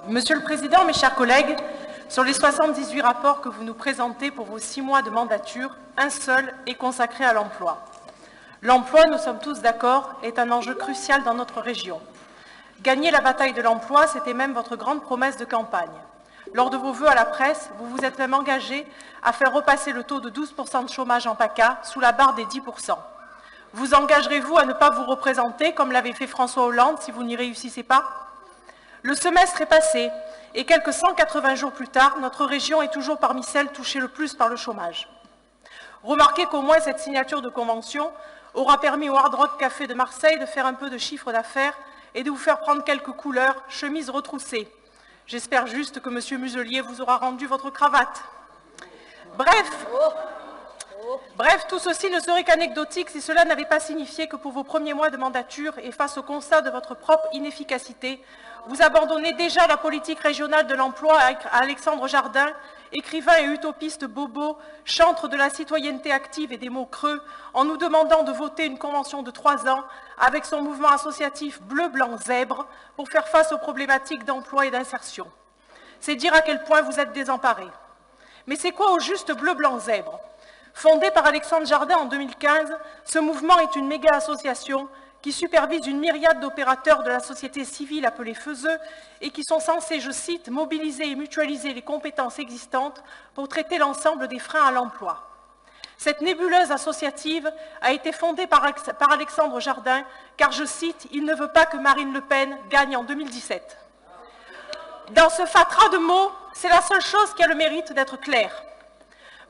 Monsieur le Président, mes chers collègues, sur les 78 rapports que vous nous présentez pour vos 6 mois de mandature, un seul est consacré à l'emploi. L'emploi, nous sommes tous d'accord, est un enjeu crucial dans notre région. Gagner la bataille de l'emploi, c'était même votre grande promesse de campagne. Lors de vos vœux à la presse, vous vous êtes même engagé à faire repasser le taux de 12% de chômage en PACA sous la barre des 10%. Vous engagerez-vous à ne pas vous représenter, comme l'avait fait François Hollande, si vous n'y réussissez pas? Le semestre est passé et quelques 180 jours plus tard, notre région est toujours parmi celles touchées le plus par le chômage. Remarquez qu'au moins cette signature de convention aura permis au Hard Rock Café de Marseille de faire un peu de chiffre d'affaires et de vous faire prendre quelques couleurs, chemises retroussées. J'espère juste que M. Muselier vous aura rendu votre cravate. Bref, tout ceci ne serait qu'anecdotique si cela n'avait pas signifié que pour vos premiers mois de mandature et face au constat de votre propre inefficacité, vous abandonnez déjà la politique régionale de l'emploi à Alexandre Jardin, écrivain et utopiste bobo, chantre de la citoyenneté active et des mots creux, en nous demandant de voter une convention de 3 ans avec son mouvement associatif bleu-blanc-zèbre pour faire face aux problématiques d'emploi et d'insertion. C'est dire à quel point vous êtes désemparés. Mais c'est quoi au juste bleu-blanc-zèbre? Fondé par Alexandre Jardin en 2015, ce mouvement est une méga-association qui supervise une myriade d'opérateurs de la société civile appelés FESE et qui sont censés, je cite, « mobiliser et mutualiser les compétences existantes pour traiter l'ensemble des freins à l'emploi ». Cette nébuleuse associative a été fondée par Alexandre Jardin car, je cite, « il ne veut pas que Marine Le Pen gagne en 2017 ». Dans ce fatras de mots, c'est la seule chose qui a le mérite d'être claire.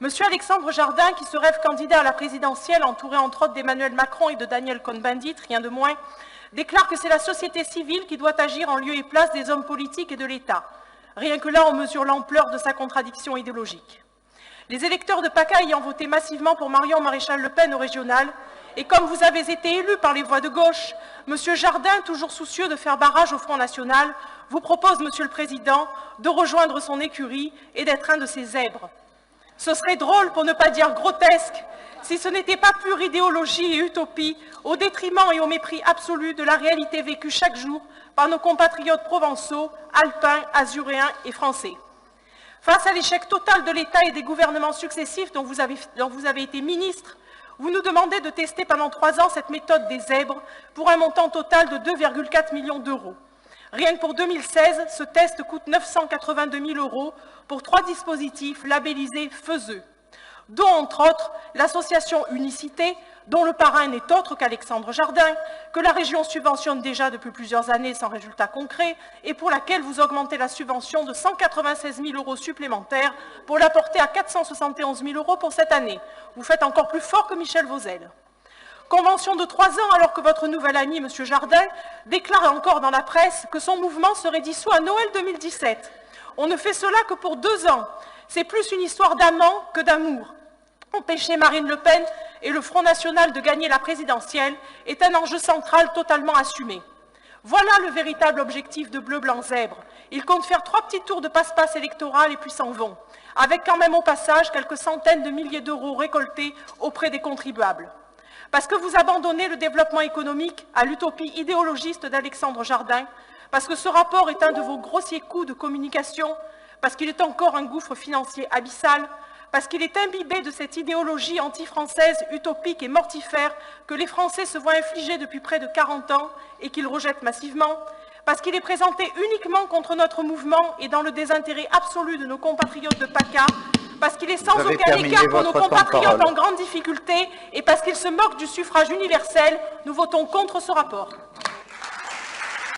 Monsieur Alexandre Jardin, qui se rêve candidat à la présidentielle, entouré entre autres d'Emmanuel Macron et de Daniel Cohn-Bendit, rien de moins, déclare que c'est la société civile qui doit agir en lieu et place des hommes politiques et de l'État. Rien que là, on mesure l'ampleur de sa contradiction idéologique. Les électeurs de PACA ayant voté massivement pour Marion Maréchal-Le Pen au régional, et comme vous avez été élu par les voix de gauche, Monsieur Jardin, toujours soucieux de faire barrage au Front National, vous propose, Monsieur le Président, de rejoindre son écurie et d'être un de ses zèbres. Ce serait drôle, pour ne pas dire grotesque, si ce n'était pas pure idéologie et utopie, au détriment et au mépris absolu de la réalité vécue chaque jour par nos compatriotes provençaux, alpins, azuréens et français. Face à l'échec total de l'État et des gouvernements successifs dont vous avez été ministre, vous nous demandez de tester pendant 3 ans cette méthode des zèbres pour un montant total de 2,4 millions d'euros. Rien que pour 2016, ce test coûte 982 000 € pour 3 dispositifs labellisés FESE, dont entre autres l'association Unicité, dont le parrain n'est autre qu'Alexandre Jardin, que la région subventionne déjà depuis plusieurs années sans résultat concret et pour laquelle vous augmentez la subvention de 196 000 € supplémentaires pour la porter à 471 000 € pour cette année. Vous faites encore plus fort que Michel Vauzel. Convention de 3 ans alors que votre nouvel ami, M. Jardin, déclare encore dans la presse que son mouvement serait dissous à Noël 2017. On ne fait cela que pour 2 ans. C'est plus une histoire d'amant que d'amour. Empêcher Marine Le Pen et le Front National de gagner la présidentielle est un enjeu central totalement assumé. Voilà le véritable objectif de Bleu-Blanc-Zèbre. Ils comptent faire 3 petits tours de passe-passe électoral et puis s'en vont, avec quand même au passage quelques centaines de milliers d'euros récoltés auprès des contribuables. Parce que vous abandonnez le développement économique à l'utopie idéologiste d'Alexandre Jardin, parce que ce rapport est un de vos grossiers coups de communication, parce qu'il est encore un gouffre financier abyssal, parce qu'il est imbibé de cette idéologie anti-française, utopique et mortifère que les Français se voient infliger depuis près de 40 ans et qu'ils rejettent massivement, parce qu'il est présenté uniquement contre notre mouvement et dans le désintérêt absolu de nos compatriotes de PACA, parce qu'il est sans aucun égard pour nos compatriotes en grande difficulté et parce qu'il se moque du suffrage universel, nous votons contre ce rapport.